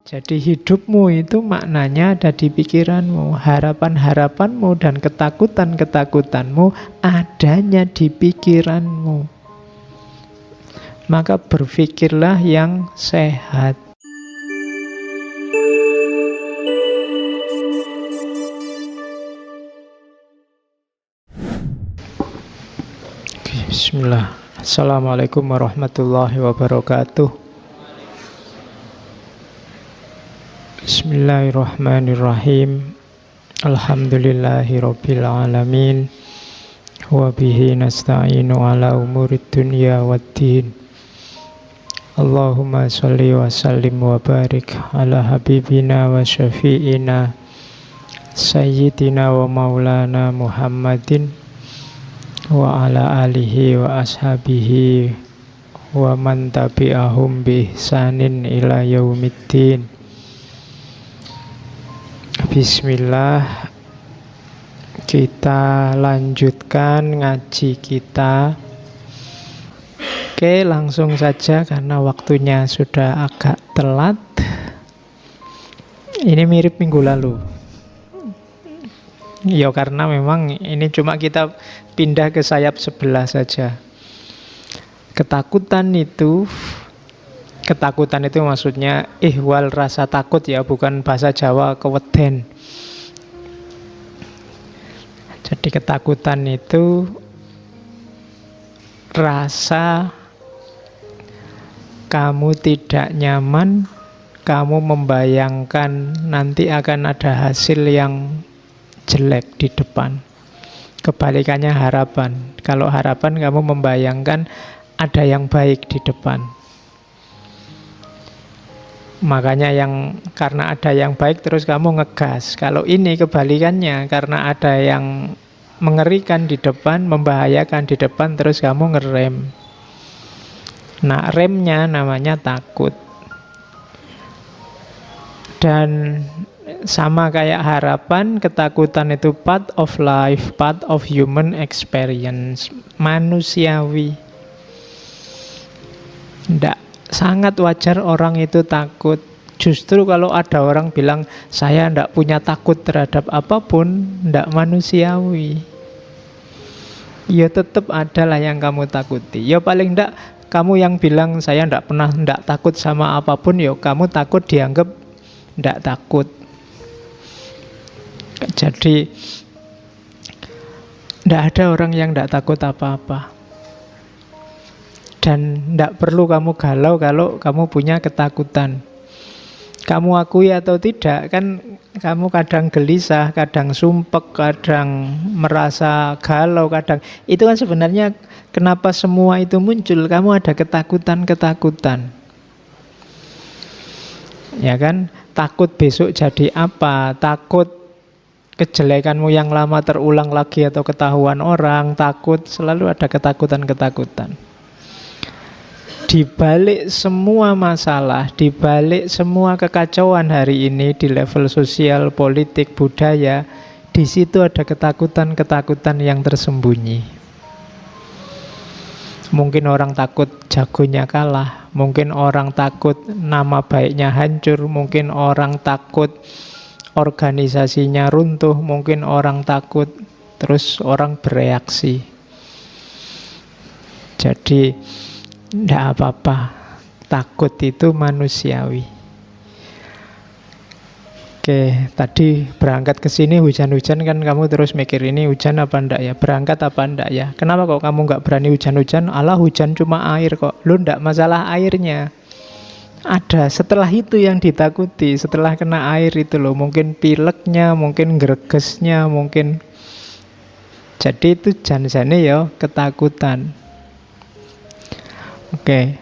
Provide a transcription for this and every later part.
Jadi hidupmu itu maknanya ada di pikiranmu. Harapan-harapanmu dan ketakutan-ketakutanmu adanya di pikiranmu. Maka berpikirlah yang sehat. Bismillah. Assalamualaikum warahmatullahi wabarakatuh. Bismillahirrahmanirrahim. Alhamdulillahirabbil alamin. Wa bihi nasta'inu ala umurid dunya waddin. Allahumma shalli wa sallim wa barik ala habibina wa syafi'ina sayyidina wa maulana Muhammadin wa ala alihi wa ashabihi wa man tabi'ahum bi ihsanin ila yaumiddin. Bismillah. Kita lanjutkan ngaji kita. Oke, langsung saja karena waktunya sudah agak telat. Ini mirip minggu lalu. Ya karena memang ini cuma kita pindah ke sayap sebelah saja. Ketakutan itu maksudnya ihwal rasa takut ya, bukan bahasa Jawa keweden. Jadi ketakutan itu rasa kamu tidak nyaman, kamu membayangkan nanti akan ada hasil yang jelek di depan. Kebalikannya harapan. Kalau harapan kamu membayangkan ada yang baik di depan. Makanya karena ada yang baik terus kamu ngegas. Kalau ini kebalikannya, karena ada yang mengerikan di depan, membahayakan di depan, terus kamu ngerem. Nah, remnya namanya takut. Dan sama kayak harapan, ketakutan itu part of life, part of human experience, manusiawi. Sangat wajar orang itu takut. Justru kalau ada orang bilang saya tidak punya takut terhadap apapun, tidak manusiawi. Ya tetap ada lah yang kamu takuti. Ya paling tidak kamu yang bilang saya tidak takut sama apapun, ya kamu takut dianggap tidak takut. Jadi tidak ada orang yang tidak takut apa-apa. Dan tidak perlu kamu galau kalau kamu punya ketakutan. Kamu akui atau tidak, kan kamu kadang gelisah, kadang sumpek, kadang merasa galau, kadang. Itu kan sebenarnya kenapa semua itu muncul. Kamu ada ketakutan-ketakutan. Ya kan? Takut besok jadi apa, takut kejelekanmu yang lama terulang lagi atau ketahuan orang, takut, selalu ada ketakutan-ketakutan. Di balik semua masalah, di balik semua kekacauan hari ini di level sosial, politik, budaya, di situ ada ketakutan-ketakutan yang tersembunyi. Mungkin orang takut jagonya kalah, mungkin orang takut nama baiknya hancur, mungkin orang takut organisasinya runtuh, mungkin orang takut, terus orang bereaksi. Jadi tidak apa-apa, takut itu manusiawi. Oke, tadi berangkat ke sini hujan-hujan kan kamu terus mikir ini hujan apa enggak ya, berangkat apa enggak ya. Kenapa kok kamu enggak berani hujan-hujan? Alah hujan cuma air kok. Lu enggak masalah airnya. Ada setelah itu yang ditakuti, setelah kena air itu loh. Mungkin pileknya, mungkin gregesnya, mungkin. Jadi itu janjane ya ketakutan. Oke,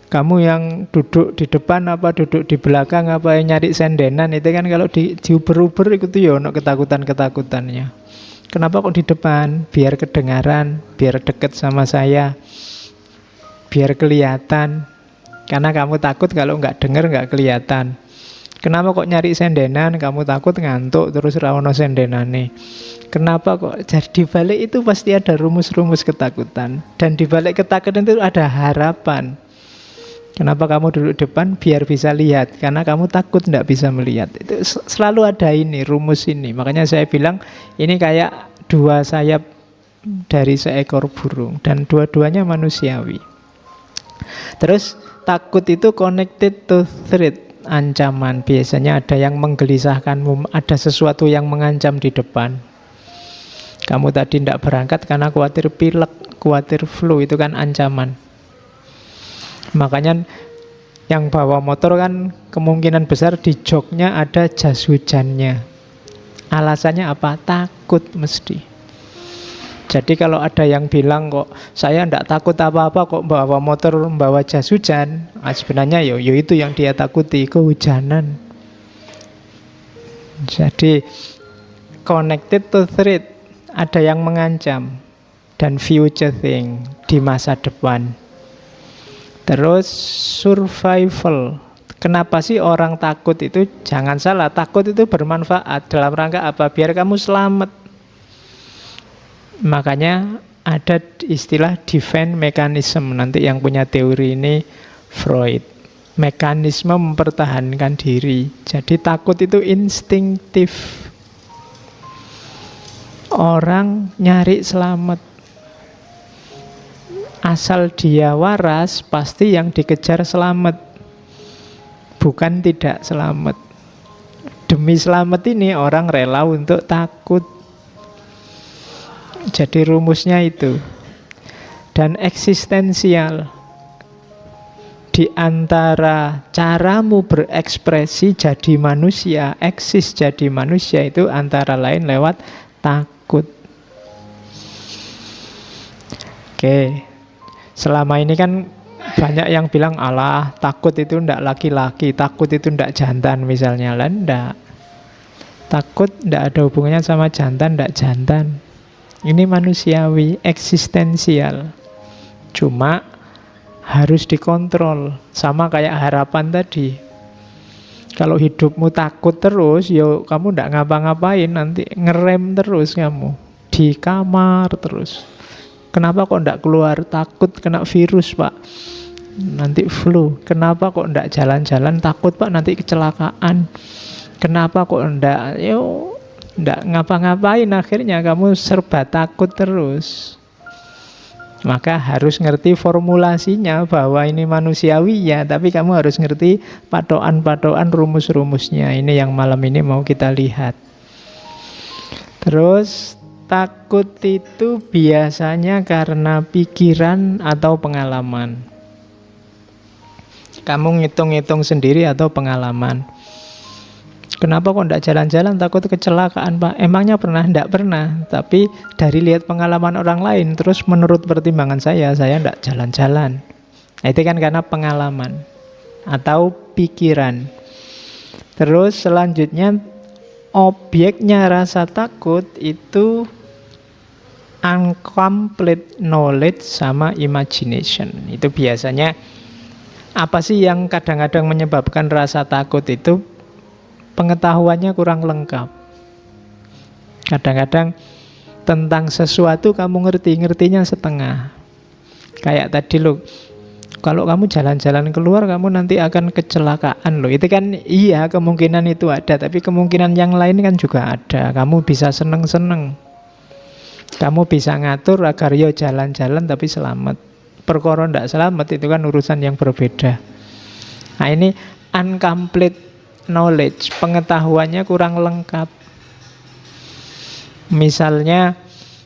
kamu yang duduk di depan apa duduk di belakang apa yang nyari sendenan itu kan kalau di Uber itu ya ono ketakutan-ketakutannya. Kenapa kok di depan? Biar kedengaran, biar deket sama saya, biar kelihatan. Karena kamu takut kalau nggak dengar nggak kelihatan. Kenapa kok nyari sendenan? Kamu takut ngantuk terus ra ono sendenane. Kenapa kok? Jadi di balik itu pasti ada rumus-rumus ketakutan. Dan di balik ketakutan itu ada harapan. Kenapa kamu duduk depan? Biar bisa lihat. Karena kamu takut tidak bisa melihat. Itu selalu ada ini, rumus ini. Makanya saya bilang ini kayak dua sayap dari seekor burung. Dan dua-duanya manusiawi. Terus takut itu connected to threat, ancaman. Biasanya ada yang menggelisahkanmu, ada sesuatu yang mengancam di depan. Kamu tadi tidak berangkat karena khawatir pilek, khawatir flu, itu kan ancaman. Makanya yang bawa motor kan kemungkinan besar di joknya ada jas hujannya. Alasannya apa? Takut mesti. Jadi kalau ada yang bilang kok saya tidak takut apa-apa kok bawa motor membawa jas hujan, sebenarnya yo itu yang dia takuti, kehujanan. Jadi connected to threat, ada yang mengancam, dan future thing, di masa depan. Terus survival. Kenapa sih orang takut itu? Jangan salah, takut itu bermanfaat. Dalam rangka apa? Biar kamu selamat. Makanya ada istilah defense mechanism. Nanti yang punya teori ini Freud. Mekanisme mempertahankan diri. Jadi takut itu instinktif. Orang nyari selamat. Asal dia waras, pasti yang dikejar selamat, bukan tidak selamat. Demi selamat ini orang rela untuk takut. Jadi rumusnya itu. Dan eksistensial. Di antara caramu berekspresi jadi manusia, eksis jadi manusia, itu antara lain lewat takut. Oke. Selama ini kan banyak yang bilang, alah takut itu ndak laki-laki, takut itu ndak jantan misalnya. Lah ndak. Takut ndak ada hubungannya sama jantan, ndak jantan. Ini manusiawi, eksistensial. Cuma harus dikontrol. Sama kayak harapan tadi. Kalau hidupmu takut terus, yo kamu ndak ngapa-ngapain, nanti ngerem terus kamu. Di kamar terus. Kenapa kok ndak keluar? Takut kena virus, Pak. Nanti flu. Kenapa kok ndak jalan-jalan? Takut, Pak, nanti kecelakaan. Kenapa kok ndak ngapa-ngapain? Akhirnya kamu serba takut terus. Maka harus ngerti formulasinya bahwa ini manusiawi ya, tapi kamu harus ngerti patokan-patokan, rumus-rumusnya. Ini yang malam ini mau kita lihat. Terus takut itu biasanya karena pikiran atau pengalaman. Kamu ngitung-ngitung sendiri atau pengalaman. Kenapa kok tidak jalan-jalan? Takut kecelakaan, Pak. Emangnya pernah? Tidak pernah. Tapi dari lihat pengalaman orang lain, terus menurut pertimbangan saya tidak jalan-jalan. Nah, itu kan karena pengalaman atau pikiran. Terus selanjutnya, objeknya rasa takut itu incomplete knowledge sama imagination. Itu biasanya apa sih yang kadang-kadang menyebabkan rasa takut itu? Pengetahuannya kurang lengkap. Kadang-kadang tentang sesuatu kamu ngertinya setengah. Kayak tadi loh, kalau kamu jalan-jalan keluar kamu nanti akan kecelakaan loh. Itu kan iya, kemungkinan itu ada, tapi kemungkinan yang lain kan juga ada. Kamu bisa seneng-seneng, kamu bisa ngatur agar yo jalan-jalan tapi selamat. Perkara ndak selamat itu kan urusan yang berbeda. Nah, ini incomplete knowledge, pengetahuannya kurang lengkap. Misalnya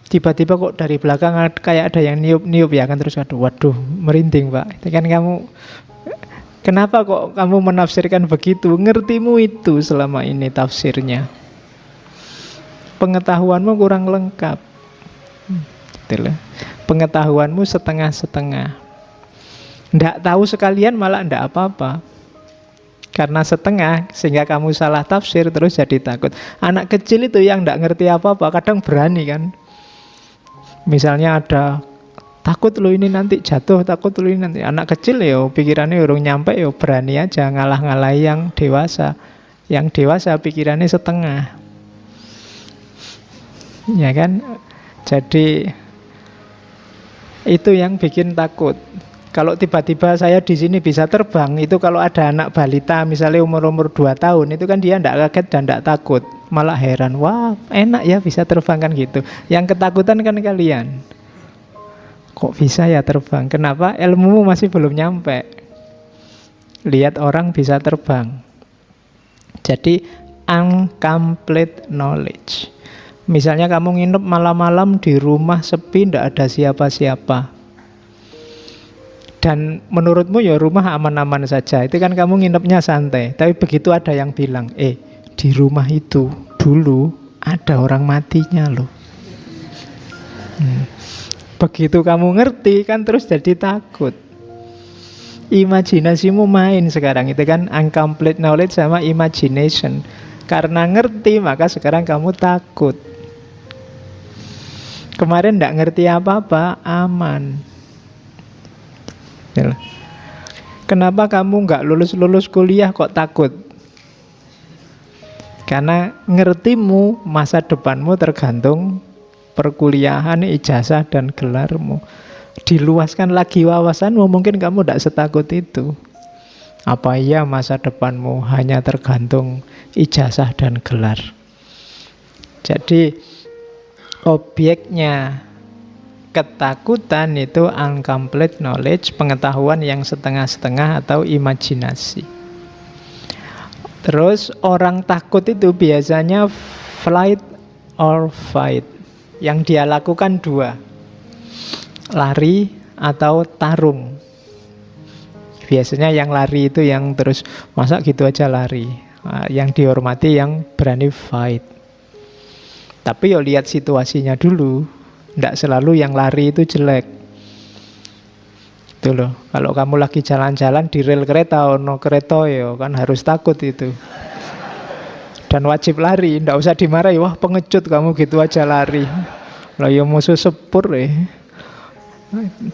tiba-tiba kok dari belakang kayak ada yang niup-niup ya kan, terus waduh merinding, Pak. Itu kan kamu, kenapa kok kamu menafsirkan begitu? Ngertimu itu selama ini tafsirnya. Pengetahuanmu kurang lengkap. Itulah. Pengetahuanmu setengah-setengah. Ndak tahu sekalian malah ndak apa-apa. Karena setengah, sehingga kamu salah tafsir, terus jadi takut. Anak kecil itu yang ndak ngerti apa-apa, kadang berani kan. Misalnya ada, takut lo ini nanti jatuh, takut lo ini nanti. Anak kecil ya pikirannya urung nyampe, ya berani aja ngalah-ngalahi yang dewasa. Yang dewasa pikirannya setengah. Ya kan? Jadi itu yang bikin takut. Kalau tiba-tiba saya di sini bisa terbang, itu kalau ada anak balita misalnya umur-umur 2 tahun, itu kan dia tidak kaget dan tidak takut, malah heran, wah enak ya bisa terbang kan gitu. Yang ketakutan kan kalian, kok bisa ya terbang? Kenapa? Ilmumu masih belum nyampe. Lihat orang bisa terbang. Jadi incomplete knowledge. Misalnya kamu nginep malam-malam di rumah sepi, tidak ada siapa-siapa. Dan menurutmu ya rumah aman-aman saja. Itu kan kamu nginepnya santai. Tapi begitu ada yang bilang, di rumah itu dulu ada orang matinya loh. Begitu kamu ngerti kan terus jadi takut. Imajinasimu main sekarang. Itu kan incomplete knowledge sama imagination. Karena ngerti maka sekarang kamu takut. Kemarin tidak ngerti apa-apa, aman. Kenapa kamu nggak lulus-lulus kuliah kok takut? Karena ngertimu masa depanmu tergantung perkuliahan, ijazah, dan gelarmu. Diluaskan lagi wawasanmu, mungkin kamu tidak setakut itu. Apa iya masa depanmu hanya tergantung ijazah dan gelar? Jadi objeknya ketakutan itu incomplete knowledge, pengetahuan yang setengah-setengah atau imajinasi. Terus orang takut itu biasanya flight or fight. Yang dia lakukan dua, lari atau tarung. Biasanya yang lari itu yang terus, masa gitu aja lari. Yang dihormati yang berani fight. Tapi yo lihat situasinya dulu. Tidak selalu yang lari itu jelek. Itu loh. Kalau kamu lagi jalan-jalan di rel kereta, ono kereta ya kan harus takut itu. Dan wajib lari, tidak usah dimarahi. Wah pengecut kamu gitu aja lari. Lah ya musuh sepur ya.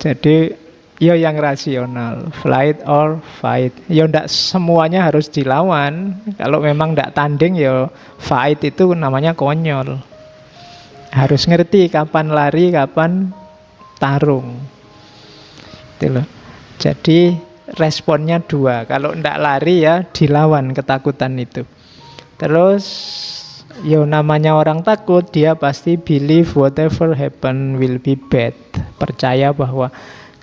Jadi ya yang rasional, flight or fight. Ya tidak semuanya harus dilawan. Kalau memang tidak tanding ya fight itu namanya konyol. Harus ngerti kapan lari, kapan tarung. Itu loh. Jadi responnya dua. Kalau ndak lari ya dilawan ketakutan itu. Terus ya namanya orang takut, dia pasti believe whatever happen will be bad. Percaya bahwa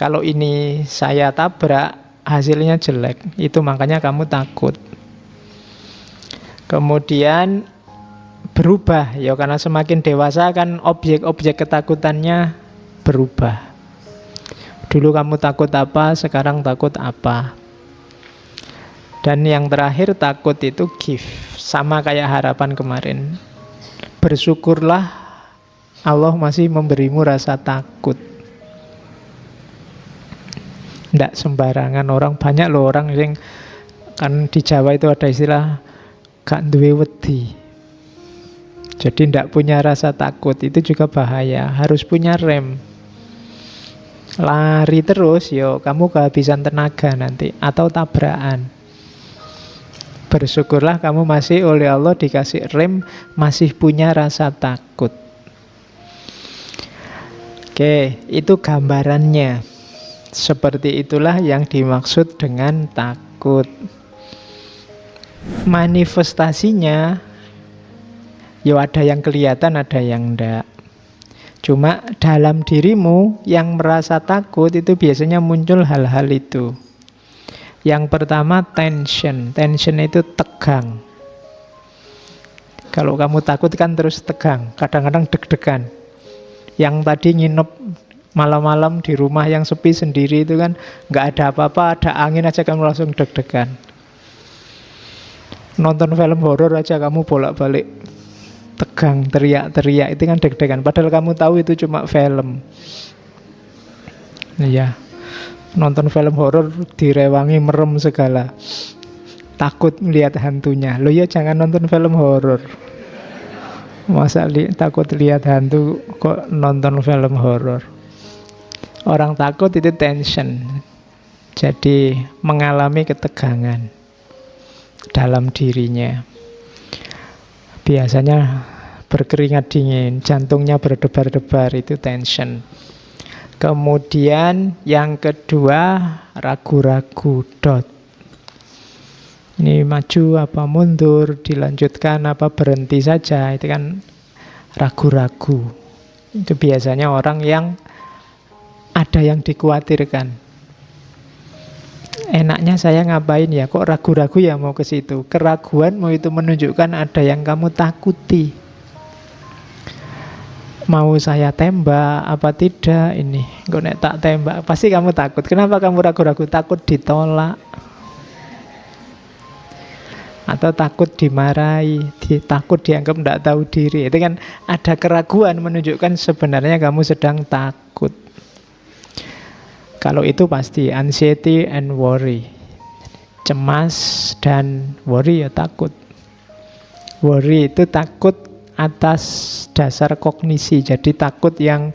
kalau ini saya tabrak hasilnya jelek. Itu makanya kamu takut. Kemudian berubah ya, karena semakin dewasa kan objek-objek ketakutannya berubah. Dulu kamu takut apa, sekarang takut apa. Dan yang terakhir takut itu gift. Sama kayak harapan kemarin. Bersyukurlah Allah masih memberimu rasa takut. Tidak sembarangan orang. Banyak loh orang yang kan di Jawa itu ada istilah gak duwe wedi. Jadi tidak punya rasa takut, itu juga bahaya. Harus punya rem. Lari terus, yo kamu kehabisan tenaga nanti. Atau tabrakan. Bersyukurlah kamu masih oleh Allah dikasih rem, masih punya rasa takut. Oke, itu gambarannya. Seperti itulah yang dimaksud dengan takut. Manifestasinya ya ada yang kelihatan, ada yang enggak. Cuma dalam dirimu yang merasa takut itu biasanya muncul hal-hal itu. Yang pertama tension. Tension itu tegang. Kalau kamu takut kan terus tegang. Kadang-kadang deg-degan. Yang tadi nginep malam-malam di rumah yang sepi sendiri itu kan nggak ada apa-apa, ada angin aja kamu langsung deg-degan. Nonton film horor aja kamu bolak-balik tegang, teriak-teriak, itu kan deg-degan. Padahal kamu tahu itu cuma film. Iya. Nonton film horor direwangi merem segala. Takut melihat hantunya. Loh ya jangan nonton film horor. Masa takut lihat hantu kok nonton film horor. Orang takut itu tension. Jadi mengalami ketegangan dalam dirinya. Biasanya berkeringat dingin, jantungnya berdebar-debar, itu tension. Kemudian yang kedua, ragu-ragu, doubt. Ini maju apa mundur, dilanjutkan apa berhenti saja, itu kan ragu-ragu. Itu biasanya orang yang ada yang dikhawatirkan. Enaknya saya ngapain ya, kok ragu-ragu ya mau ke situ. Keraguanmu itu menunjukkan ada yang kamu takuti. Mau saya tembak apa tidak ini, kok nek tak tembak pasti kamu takut. Kenapa kamu ragu-ragu? Takut ditolak, atau takut dimarahi, takut dianggap tidak tahu diri. Itu kan ada keraguan menunjukkan sebenarnya kamu sedang takut. Kalau itu pasti anxiety and worry. Cemas dan worry ya takut. Worry itu takut atas dasar kognisi. Jadi takut yang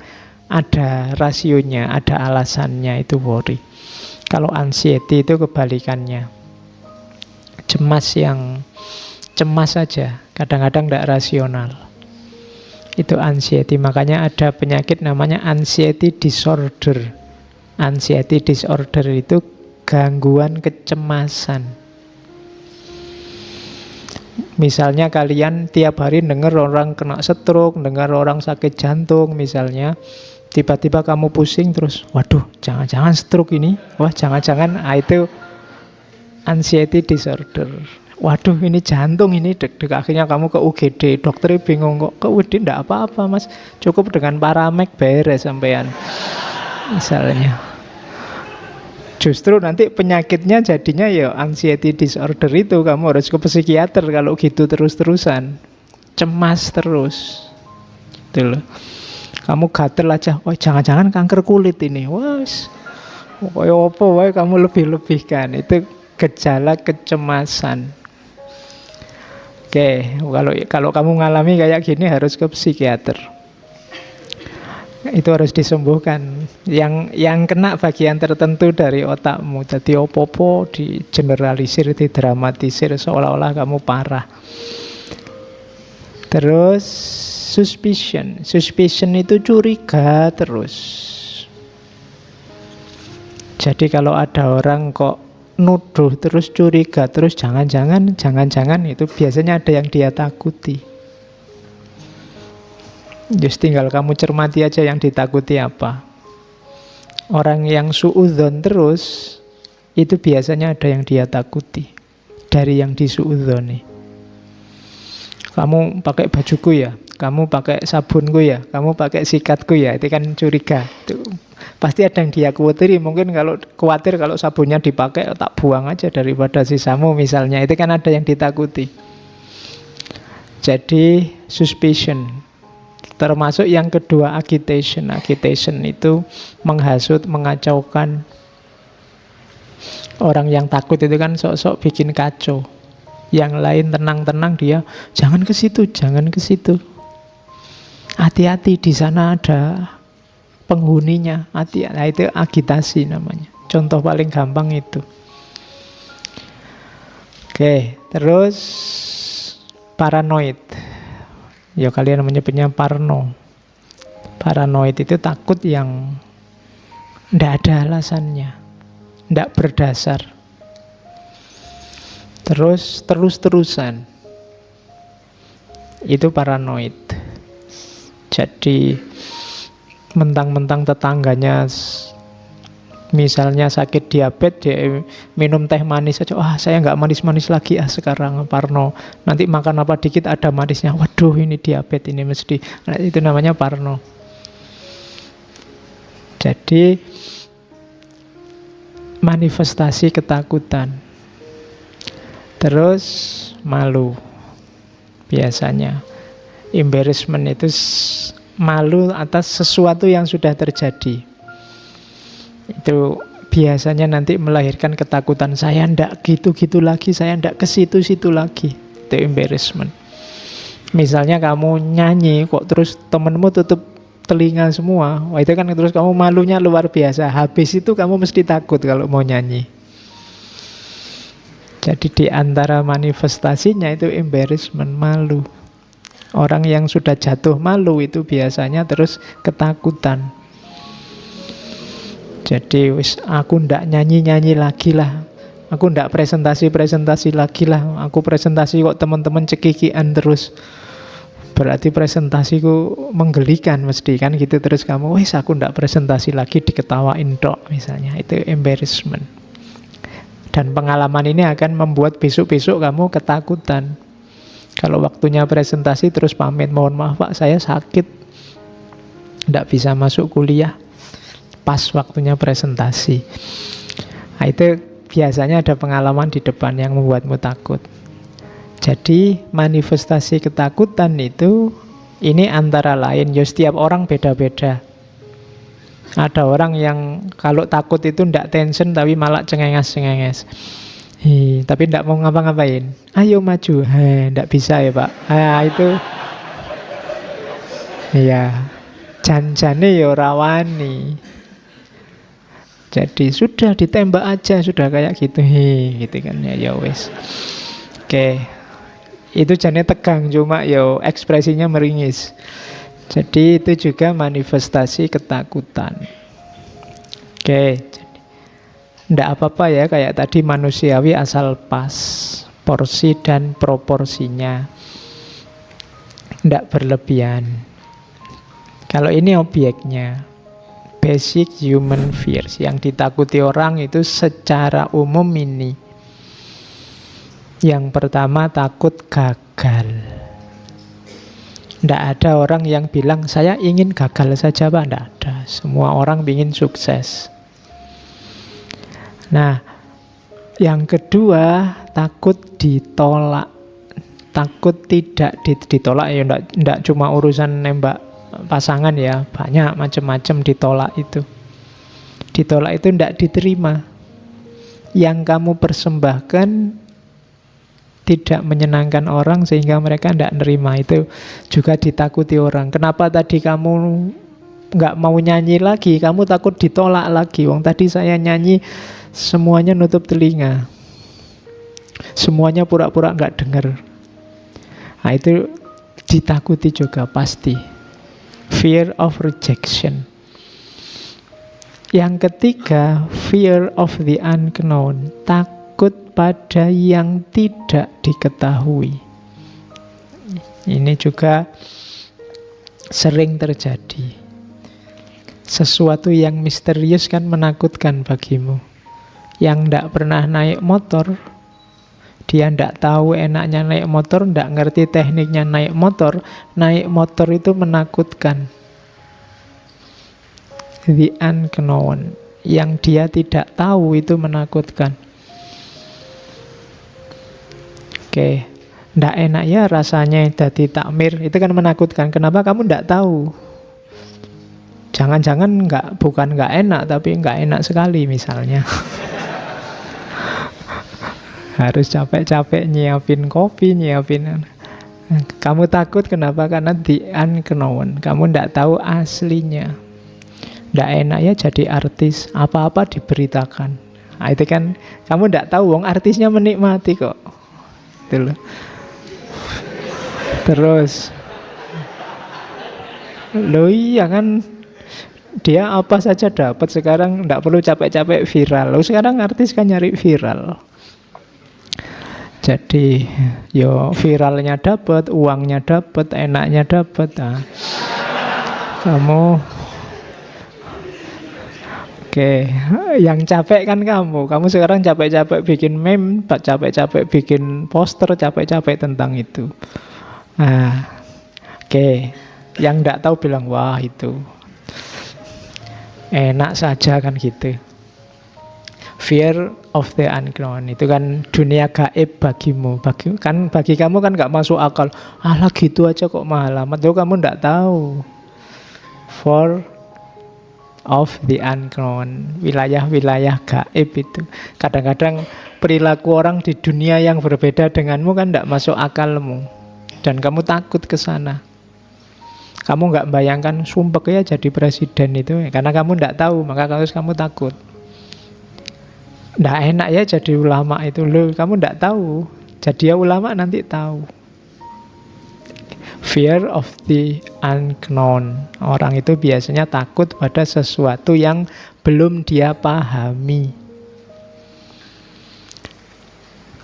ada rasionya, ada alasannya, itu worry. Kalau anxiety itu kebalikannya. Cemas yang cemas saja, kadang-kadang tidak rasional. Itu anxiety. Makanya ada penyakit namanya anxiety disorder. Anxiety disorder itu gangguan kecemasan. Misalnya kalian tiap hari dengar orang kena stroke, dengar orang sakit jantung misalnya, tiba-tiba kamu pusing terus, waduh, jangan-jangan stroke ini, wah jangan-jangan, itu anxiety disorder. Waduh, ini jantung ini deg-deg, akhirnya kamu ke UGD, dokternya bingung, kok ke UGD enggak apa-apa mas, cukup dengan Paramek beres sampean misalnya. Justru nanti penyakitnya jadinya ya anxiety disorder itu, kamu harus ke psikiater kalau gitu terus-terusan, cemas terus gitu loh. Kamu gatel aja, oh jangan-jangan kanker kulit ini, wah kayak apa wae kamu lebih-lebihkan, itu gejala kecemasan. Oke, kalau kamu ngalami kayak gini harus ke psikiater. Itu harus disembuhkan. Yang kena bagian tertentu dari otakmu. Jadi opo-opo di generalisir, didramatisir seolah-olah kamu parah. Terus suspicion. Suspicion itu curiga terus. Jadi kalau ada orang kok nuduh terus, curiga terus, jangan-jangan itu biasanya ada yang dia takuti. Just tinggal kamu cermati aja yang ditakuti apa. Orang yang suudzon terus, itu biasanya ada yang dia takuti dari yang disuudzoni. Kamu pakai bajuku ya, kamu pakai sabunku ya, kamu pakai sikatku ya, itu kan curiga. Itu pasti ada yang dia khawatiri. Mungkin kalau khawatir kalau sabunnya dipakai, tak buang aja daripada sisamu misalnya. Itu kan ada yang ditakuti. Jadi suspicion. Termasuk yang kedua agitation. Agitation itu menghasut, mengacaukan. Orang yang takut itu kan sok-sok bikin kacau. Yang lain tenang-tenang, dia jangan ke situ, jangan ke situ. Hati-hati, di sana ada penghuninya. Hati, nah itu agitasi namanya. Contoh paling gampang itu. Oke, terus paranoid. Ya kalian menyebutnya parno. Paranoid itu takut yang tidak ada alasannya, tidak berdasar. Terus-terusan. Itu paranoid. Jadi mentang-mentang tetangganya misalnya sakit diabetes, dia minum teh manis aja. Wah, saya nggak manis-manis lagi sekarang, parno. Nanti makan apa dikit ada manisnya. Waduh, ini diabetes ini mesti. Nah, itu namanya parno. Jadi manifestasi ketakutan. Terus malu. Biasanya embarrassment itu malu atas sesuatu yang sudah terjadi. Itu biasanya nanti melahirkan ketakutan. Saya ndak gitu-gitu lagi, saya ndak ke situ-situ lagi. Itu embarrassment. Misalnya kamu nyanyi kok terus temenmu tutup telinga semua, wah itu kan terus kamu malunya luar biasa. Habis itu kamu mesti takut kalau mau nyanyi. Jadi di antara manifestasinya itu embarrassment, malu. Orang yang sudah jatuh malu itu biasanya terus ketakutan. Jadi aku ndak nyanyi-nyanyi lagi lah, aku ndak presentasi-presentasi lagi lah. Aku presentasi kok teman-teman cekikian terus. Berarti presentasiku menggelikan mesti kan gitu. Terus kamu, wis aku ndak presentasi lagi, diketawain tok misalnya. Itu embarrassment. Dan pengalaman ini akan membuat besok-besok kamu ketakutan. Kalau waktunya presentasi terus pamit, mohon maaf Pak, saya sakit, ndak bisa masuk kuliah pas waktunya presentasi. Nah, itu biasanya ada pengalaman di depan yang membuatmu takut. Jadi manifestasi ketakutan itu, ini antara lain, ya setiap orang beda-beda. Ada orang yang kalau takut itu ndak tension tapi malah cengenges-cengenges. Tapi ndak mau ngapa-ngapain. Ayo maju. Ndak bisa ya Pak. Itu ya janjane ya rawani. Jadi sudah ditembak aja, sudah kayak gitu. Gitu kan ya wes. Oke. Itu jane tegang, cuma yo ekspresinya meringis. Jadi itu juga manifestasi ketakutan. Oke, ndak apa-apa ya, kayak tadi manusiawi asal pas porsi dan proporsinya, ndak berlebihan. Kalau ini objeknya, basic human fears, yang ditakuti orang itu secara umum ini. Yang pertama, takut gagal. Nggak ada orang yang bilang saya ingin gagal saja Pak, nggak ada. Semua orang ingin sukses. Nah, yang kedua, takut ditolak. Takut tidak ditolak ya, nggak cuma urusan nembak pasangan ya, banyak macam-macam ditolak itu. Ditolak itu nggak diterima. Yang kamu persembahkan tidak menyenangkan orang sehingga mereka tidak nerima, itu juga ditakuti orang. Kenapa tadi kamu nggak mau nyanyi lagi? Kamu takut ditolak lagi. Wong tadi saya nyanyi semuanya nutup telinga, semuanya pura-pura nggak dengar. Nah, itu ditakuti juga pasti. Fear of rejection. Yang ketiga, fear of the unknown. Takut pada yang tidak diketahui. Ini juga sering terjadi. Sesuatu yang misterius kan menakutkan bagimu. Yang tidak pernah naik motor, dia tidak tahu enaknya naik motor, tidak ngerti tekniknya naik motor itu menakutkan. The unknown, yang dia tidak tahu itu menakutkan. Oke, ndak enak ya rasanya jadi takmir, itu kan menakutkan. Kenapa kamu ndak tahu? Jangan-jangan bukan nggak enak, tapi nggak enak sekali misalnya. Harus capek-capek nyiapin kopi, nyiapin. Kamu takut kenapa? Karena the unknown, kamu ndak tahu aslinya. Ndak enak ya jadi artis, apa-apa diberitakan. Nah, itu kan kamu ndak tahu, wong artisnya menikmati kok. Loh. Terus loh iya kan, dia apa saja dapat sekarang, nggak perlu capek-capek viral. Loh, sekarang artis kan nyari viral. Jadi yo viralnya dapat, uangnya dapat, enaknya dapat. Nah, kamu oke, yang capek kan kamu. Kamu sekarang capek-capek bikin meme, capek-capek bikin poster, capek-capek tentang itu. Nah, oke. Yang nggak tahu bilang, wah itu enak saja kan gitu. Fear of the unknown, itu kan dunia gaib bagimu. Bagi kamu kan nggak masuk akal. Alah gitu aja kok mahal amat. Tuh kamu nggak tahu. For of the unknown, wilayah-wilayah gaib itu. Kadang-kadang perilaku orang di dunia yang berbeda denganmu kan tidak masuk akalmu, dan kamu takut ke sana. Kamu nggak bayangkan sumpek ya jadi presiden itu, karena kamu tidak tahu, maka kamu takut. Tidak enak ya jadi ulama itu, loh kamu tidak tahu, jadi ya ulama nanti tahu. Fear of the unknown. Orang itu biasanya takut pada sesuatu yang belum dia pahami.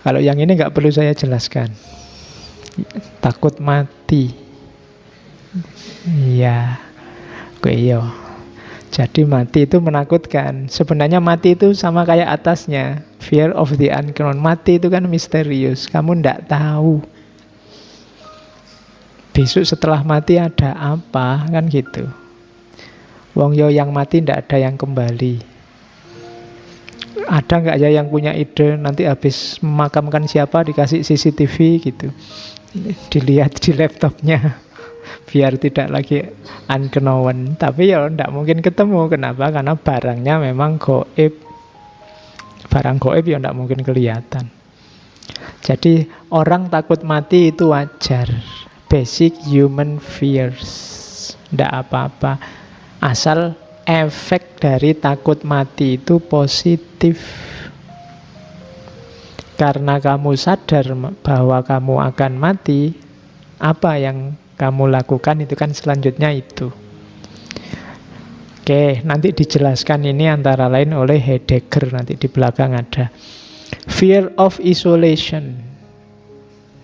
Kalau yang ini nggak perlu saya jelaskan. Takut mati. Iya. Oke, iya. Jadi mati itu menakutkan. Sebenarnya mati itu sama kayak atasnya. Fear of the unknown. Mati itu kan misterius. Kamu ndak tahu besok setelah mati ada apa, kan gitu. Wong yo yang mati ndak ada yang kembali. Ada nggak ya yang punya ide nanti habis memakamkan siapa dikasih CCTV gitu, dilihat di laptopnya biar tidak lagi unknown. Tapi ya ndak mungkin ketemu. Kenapa? Karena barangnya memang goib. Barang goib ya ndak mungkin kelihatan. Jadi orang takut mati itu wajar. Basic human fears. Ndak apa-apa. Asal efek dari takut mati itu positif. Karena kamu sadar bahwa kamu akan mati, apa yang kamu lakukan itu kan selanjutnya itu. Oke, nanti dijelaskan ini antara lain oleh Heidegger, nanti di belakang ada. Fear of isolation.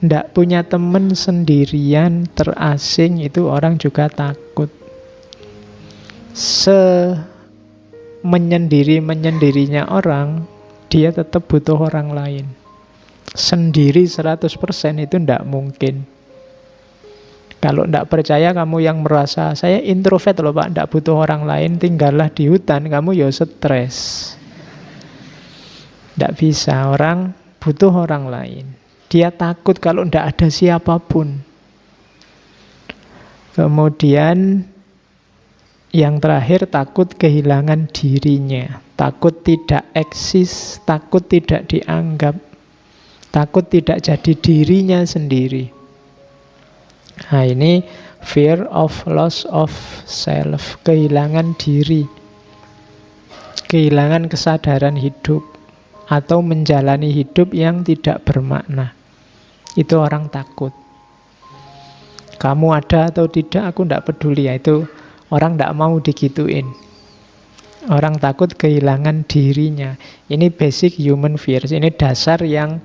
Ndak punya teman, sendirian, terasing, itu orang juga takut. Menyendirinya orang, dia tetap butuh orang lain. Sendiri 100% itu ndak mungkin. Kalau ndak percaya kamu yang merasa, saya introvert loh Pak, ndak butuh orang lain, tinggallah di hutan, kamu ya stres. Ndak bisa, orang butuh orang lain. Dia takut kalau ndak ada siapapun. Kemudian yang terakhir, takut kehilangan dirinya. Takut tidak eksis, takut tidak dianggap, takut tidak jadi dirinya sendiri. Nah ini fear of loss of self, kehilangan diri, kehilangan kesadaran hidup, atau menjalani hidup yang tidak bermakna. Itu orang takut. Kamu ada atau tidak, aku tidak peduli. Ya, itu orang tidak mau digituin. Orang takut kehilangan dirinya. Ini basic human fears. Ini dasar yang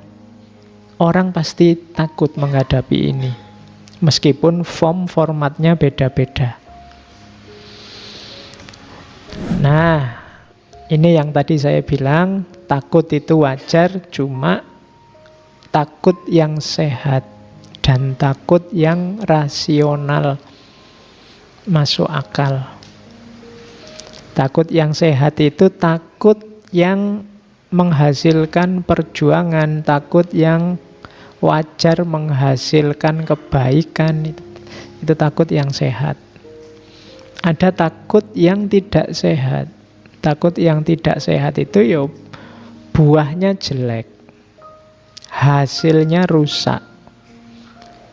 orang pasti takut menghadapi ini. Meskipun formatnya beda-beda. Nah, ini yang tadi saya bilang, takut itu wajar, cuma takut yang sehat dan takut yang rasional, masuk akal. Takut yang sehat itu takut yang menghasilkan perjuangan, takut yang wajar menghasilkan kebaikan, itu takut yang sehat. Ada takut yang tidak sehat. Takut yang tidak sehat itu ya buahnya jelek, hasilnya rusak.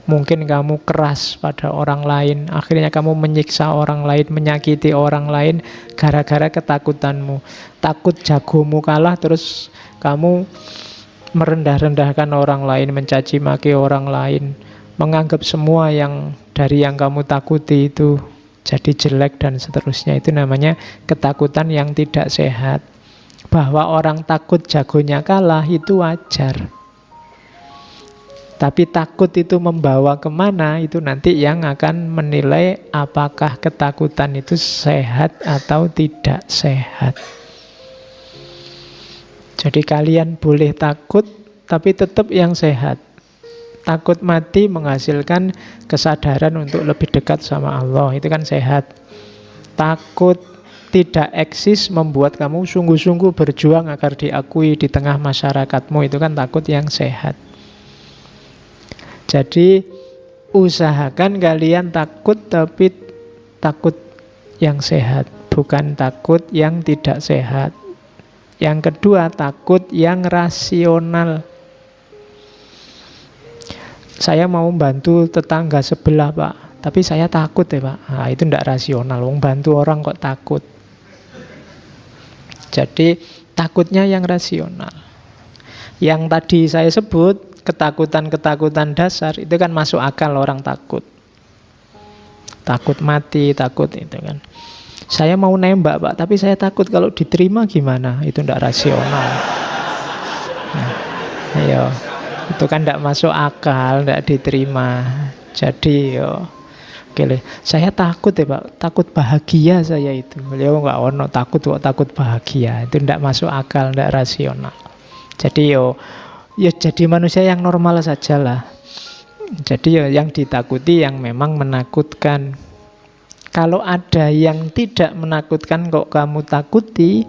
Mungkin kamu keras pada orang lain, akhirnya kamu menyiksa orang lain, menyakiti orang lain gara-gara ketakutanmu. Takut jagomu kalah, terus kamu merendah-rendahkan orang lain, mencaci maki orang lain, menganggap semua yang dari yang kamu takuti itu jadi jelek dan seterusnya. Itu namanya ketakutan yang tidak sehat. Bahwa orang takut jagonya kalah itu wajar. Tapi takut itu membawa kemana, itu nanti yang akan menilai apakah ketakutan itu sehat atau tidak sehat. Jadi kalian boleh takut, tapi tetap yang sehat. Takut mati menghasilkan kesadaran untuk lebih dekat sama Allah, itu kan sehat. Takut tidak eksis membuat kamu sungguh-sungguh berjuang agar diakui di tengah masyarakatmu, itu kan takut yang sehat. Jadi usahakan kalian takut, tapi takut yang sehat, bukan takut yang tidak sehat. Yang kedua, takut yang rasional. Saya mau bantu tetangga sebelah Pak, tapi saya takut ya Pak. Nah, itu tidak rasional, wong bantu orang kok takut. Jadi takutnya yang rasional. Yang tadi saya sebut, ketakutan-ketakutan dasar, itu kan masuk akal orang takut. Takut mati, takut itu kan. Saya mau nembak Pak, tapi saya takut kalau diterima gimana? Itu tidak rasional. Nah, ayo, itu kan tidak masuk akal, tidak diterima. Jadi yo, oke, saya takut ya Pak, takut bahagia saya itu. Beliau nggak ono takut kok, takut bahagia. Itu tidak masuk akal, tidak rasional. Jadi yo, ya jadi manusia yang normal saja lah. Jadi ya yang ditakuti yang memang menakutkan. Kalau ada yang tidak menakutkan kok kamu takuti,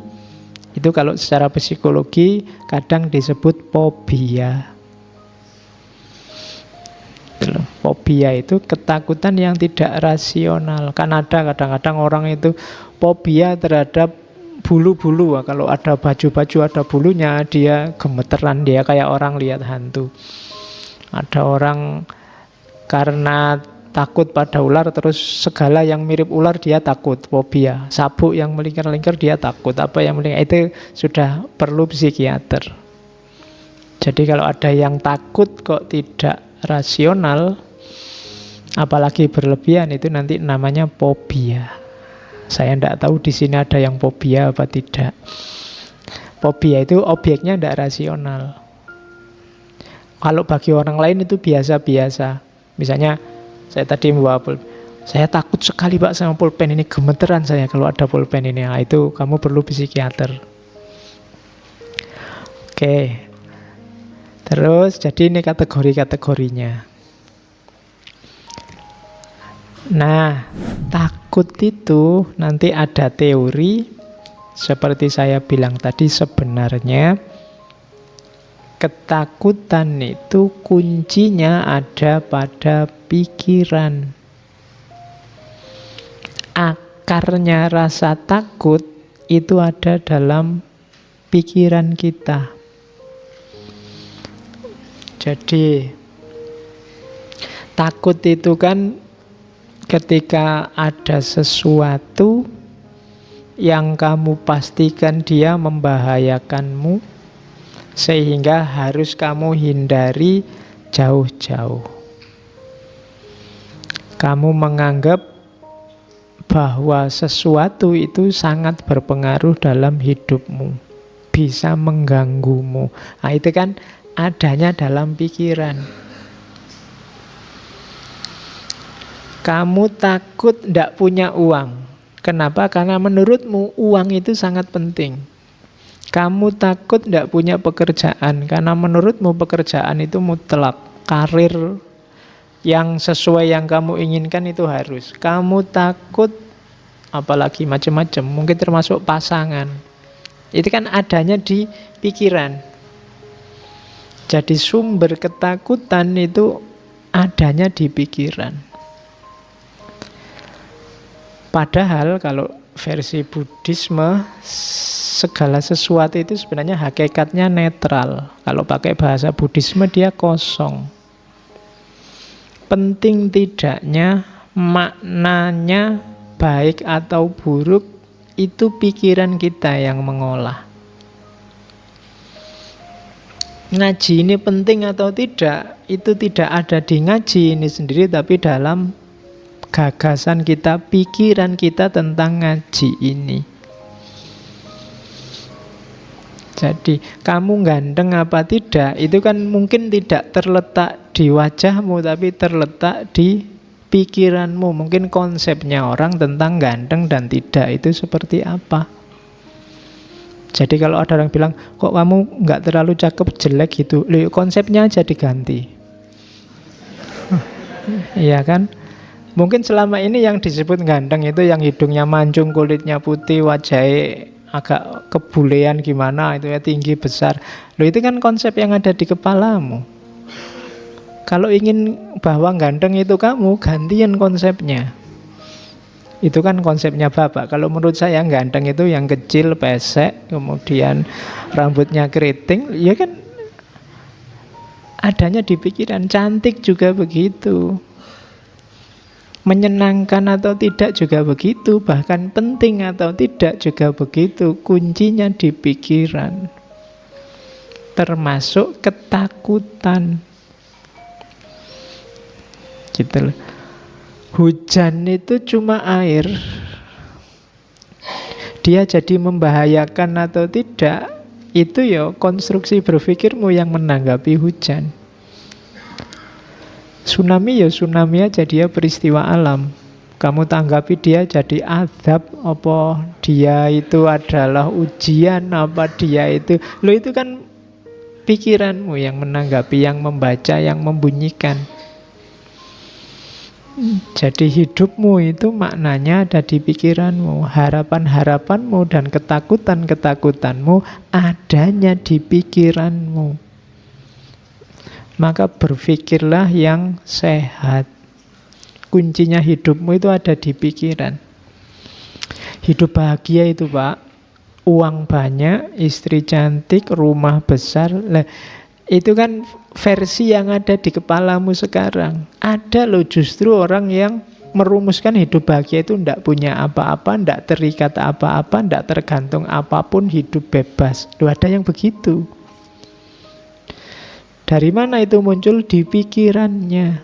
itu kalau secara psikologi kadang disebut fobia. Fobia itu ketakutan yang tidak rasional. Kan ada kadang-kadang orang itu fobia terhadap bulu-bulu. Kalau ada baju-baju ada bulunya, dia gemeteran, dia kayak orang lihat hantu. Ada orang karena takut pada ular, terus segala yang mirip ular dia takut, fobia. Sabuk yang melingkar-lingkar dia takut. Apa yang melingkar itu sudah perlu psikiater. Jadi kalau ada yang takut kok tidak rasional, apalagi berlebihan, itu nanti namanya fobia. Saya tidak tahu di sini ada yang fobia apa tidak. Fobia itu objeknya tidak rasional. Kalau bagi orang lain itu biasa-biasa. Misalnya saya tadi membawa pulpen, saya takut sekali Pak sama pulpen ini, gemeteran saya kalau ada pulpen ini. Nah, itu kamu perlu psikiater. Oke. Terus jadi ini kategori-kategorinya. Nah, takut itu nanti ada teori. Seperti saya bilang tadi, sebenarnya ketakutan itu kuncinya ada pada pikiran. Akarnya rasa takut itu ada dalam pikiran kita. Jadi takut itu kan ketika ada sesuatu yang kamu pastikan dia membahayakanmu, sehingga harus kamu hindari jauh-jauh. Kamu menganggap bahwa sesuatu itu sangat berpengaruh dalam hidupmu, bisa mengganggumu. Nah, itu kan adanya dalam pikiran. Kamu takut tidak punya uang. Kenapa? Karena menurutmu uang itu sangat penting. Kamu takut tidak punya pekerjaan, karena menurutmu pekerjaan itu mutlak. Karir yang sesuai yang kamu inginkan itu harus. Kamu takut, apalagi macam-macam, mungkin termasuk pasangan. Itu kan adanya di pikiran. Jadi sumber ketakutan itu adanya di pikiran. Padahal kalau versi Buddhisme, segala sesuatu itu sebenarnya hakikatnya netral. Kalau pakai bahasa Buddhisme dia kosong. Penting tidaknya, maknanya baik atau buruk, itu pikiran kita yang mengolah. Ngaji ini penting atau tidak, itu tidak ada di ngaji ini sendiri, tapi dalam gagasan kita, pikiran kita tentang ngaji ini. Jadi kamu ganteng apa tidak, itu kan mungkin tidak terletak di wajahmu, tapi terletak di pikiranmu. Mungkin konsepnya orang tentang ganteng dan tidak itu seperti apa. Jadi kalau ada orang bilang, kok kamu nggak terlalu cakep, jelek gitu, konsepnya aja diganti. Iya kan? Mungkin selama ini yang disebut ganteng itu yang hidungnya mancung, kulitnya putih, wajahnya agak kebulean gimana, itu ya tinggi besar. Itu kan konsep yang ada di kepalamu. Kalau ingin bahwa ganteng itu kamu, gantian konsepnya. Itu kan konsepnya Bapak. Kalau menurut saya ganteng itu yang kecil, pesek, kemudian rambutnya keriting, ya kan adanya di pikiran. Cantik juga begitu. Menyenangkan atau tidak juga begitu. Bahkan penting atau tidak juga begitu. Kuncinya di pikiran. Termasuk ketakutan. Gitu loh. Hujan itu cuma air. Dia jadi membahayakan atau tidak, itu ya konstruksi berpikirmu yang menanggapi hujan. Tsunami ya tsunami aja, dia peristiwa alam. Kamu tanggapi dia jadi azab, apa dia itu adalah ujian, apa dia itu, lo itu kan pikiranmu yang menanggapi, yang membaca, yang membunyikan. Jadi hidupmu itu maknanya ada di pikiranmu. Harapan-harapanmu dan ketakutan-ketakutanmu adanya di pikiranmu. Maka berpikirlah yang sehat. Kuncinya hidupmu itu ada di pikiran. Hidup bahagia itu, Pak, uang banyak, istri cantik, rumah besar. Itu kan versi yang ada di kepalamu sekarang. Ada loh justru orang yang merumuskan hidup bahagia itu tidak punya apa-apa, tidak terikat apa-apa, tidak tergantung apapun, hidup bebas. Loh, ada yang begitu. Dari mana itu muncul? Di pikirannya.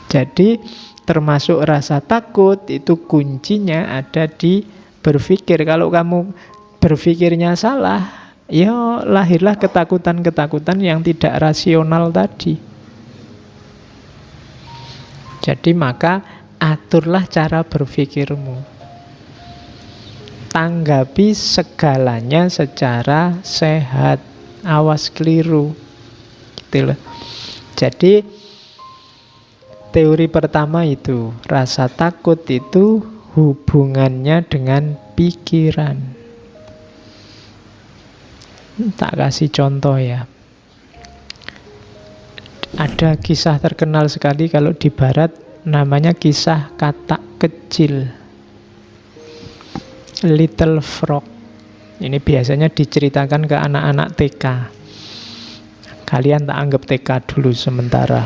Jadi termasuk rasa takut itu kuncinya ada di berpikir. Kalau kamu berpikirnya salah, ya lahirlah ketakutan-ketakutan yang tidak rasional tadi. Jadi maka aturlah cara berpikirmu. Tanggapi segalanya secara sehat. Awas keliru. Gitu loh. Jadi teori pertama itu, rasa takut itu hubungannya dengan pikiran. Tak kasih contoh ya. Ada kisah terkenal sekali kalau di barat, namanya kisah katak kecil, Little Frog. Ini biasanya diceritakan ke anak-anak TK. Kalian tak anggap TK dulu sementara.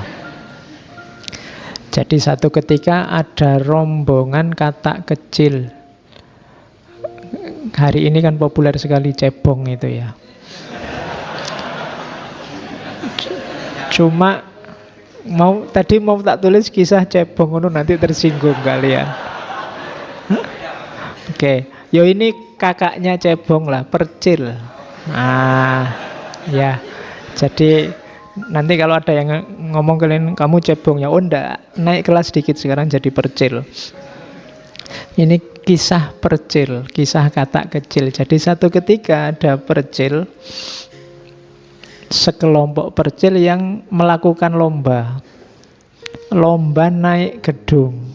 Jadi satu ketika ada rombongan katak kecil. Hari ini kan populer sekali cebong itu ya. Cuma tadi mau tak tulis kisah cebong itu, nanti tersinggung kalian. Oke, yo ini kakaknya cebong lah, Percil. Ya. Jadi nanti kalau ada yang ngomong kalian kamu cebong, ya oh enggak, naik kelas sedikit sekarang jadi Percil. Ini kisah Percil, kisah katak kecil. Jadi satu ketika ada Percil, sekelompok Percil yang melakukan lomba naik gedung.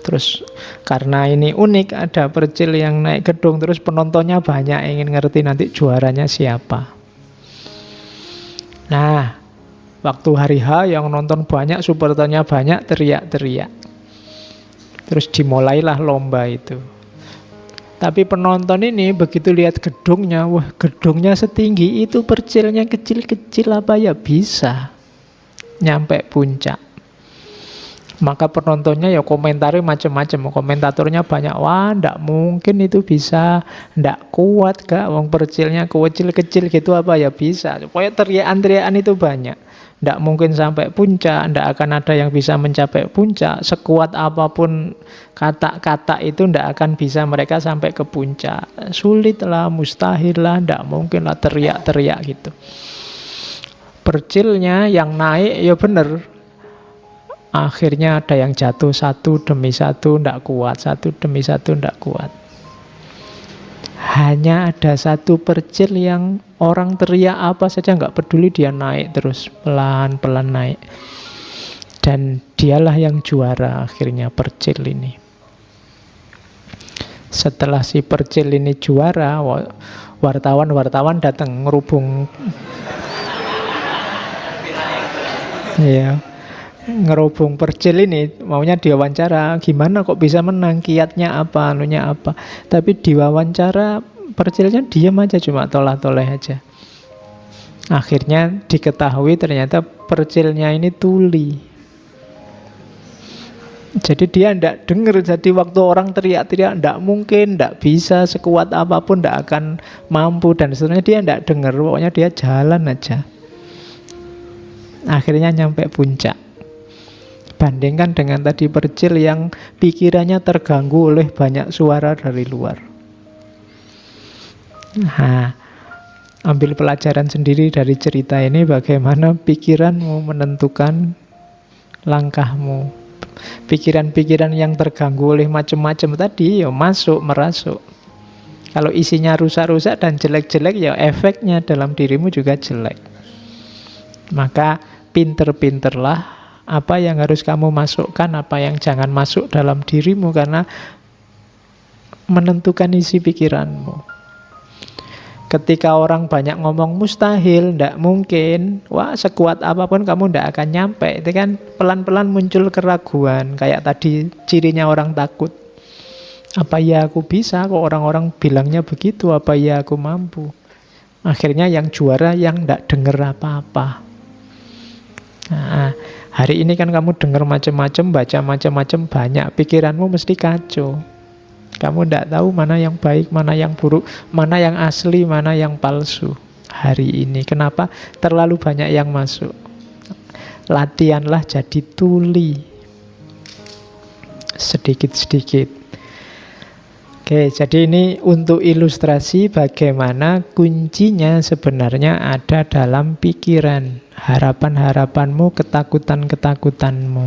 Terus karena ini unik, ada Percil yang naik gedung, terus penontonnya banyak, ingin ngerti nanti juaranya siapa. Nah, waktu hari H yang nonton banyak, supporternya banyak, teriak-teriak. Terus dimulailah lomba itu. Tapi penonton ini begitu lihat gedungnya, wah gedungnya setinggi itu, Percilnya kecil-kecil, apa ya bisa nyampe puncak. Maka penontonnya ya komentarnya macam-macam. Komentatornya banyak. Wah, ndak mungkin itu bisa, ndak kuat gak, wong Percilnya kecil-kecil gitu, apa ya bisa. Pokoknya teriakan-teriakan itu banyak. Ndak mungkin sampai puncak, ndak akan ada yang bisa mencapai puncak. Sekuat apapun kata-kata itu, ndak akan bisa mereka sampai ke puncak. Sulit lah, mustahil lah, ndak mungkin lah, teriak-teriak gitu. Percilnya yang naik ya bener. Akhirnya ada yang jatuh satu demi satu, ndak kuat. Satu demi satu, ndak kuat. Hanya ada satu Percil yang orang teriak apa saja nggak peduli, dia naik terus, pelan-pelan naik. Dan dialah yang juara akhirnya, Percil ini. Setelah si Percil ini juara, wartawan datang ngerubung. Ya. Ngerubung Percil ini, maunya diwawancara, gimana kok bisa menang, kiatnya apa, anunya apa. Tapi diwawancara Percilnya diam aja, cuma tolah-toleh aja. Akhirnya diketahui ternyata Percilnya ini tuli. Jadi dia ndak dengar. Jadi waktu orang teriak-teriak, ndak mungkin, ndak bisa, sekuat apapun ndak akan mampu dan seterusnya, dia ndak dengar. Pokoknya dia jalan aja. Akhirnya nyampe puncak. Bandingkan dengan tadi Percil yang pikirannya terganggu oleh banyak suara dari luar. Nah, ambil pelajaran sendiri dari cerita ini, bagaimana pikiranmu menentukan langkahmu. Pikiran-pikiran yang terganggu oleh macam-macam tadi, ya masuk, merasuk. Kalau isinya rusak-rusak dan jelek-jelek, ya efeknya dalam dirimu juga jelek. Maka pinter-pinterlah apa yang harus kamu masukkan, apa yang jangan masuk dalam dirimu, karena menentukan isi pikiranmu. Ketika orang banyak ngomong mustahil, ndak mungkin, wah sekuat apapun kamu ndak akan nyampe. Itu kan pelan-pelan muncul keraguan. Kayak tadi cirinya orang takut. Apa ya aku bisa, kok orang-orang bilangnya begitu, apa ya aku mampu. Akhirnya yang juara yang ndak denger apa-apa. Nah, hari ini kan kamu denger macam-macam, baca macam-macam, banyak, pikiranmu mesti kacau. Kamu tidak tahu mana yang baik, mana yang buruk, mana yang asli, mana yang palsu hari ini. Kenapa? Terlalu banyak yang masuk. Latihanlah jadi tuli. Sedikit-sedikit. Oke, jadi ini untuk ilustrasi bagaimana kuncinya sebenarnya ada dalam pikiran. Harapan-harapanmu, ketakutan-ketakutanmu.